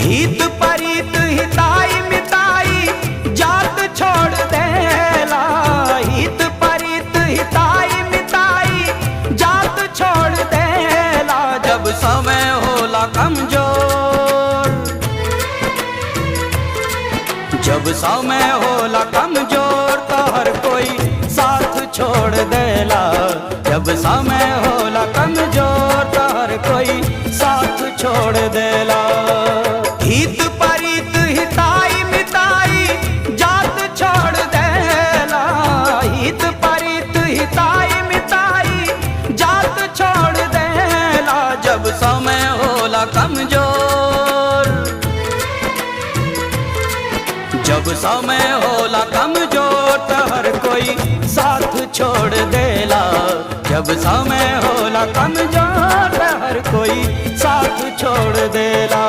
हित परित हिताई मिताई जात छोड़ देला। हित परित हिताई मिताई जात छोड़ देला। जब समय होला कमजोर, जब समय होला कमजोर तो हर कोई साथ छोड़ देला। जब समय होला कमजोर तो हर कोई साथ छोड़ देला। हित परित हिताई मिताई जात छोड़ देला। हित परित हिताई मिताई जात छोड़ देला। जब समय होला कमजोर, जब समय होला कमजोर तो हर कोई साथ छोड़ देला। जब समय होला कमजोर तो हर कोई साथ छोड़ देला।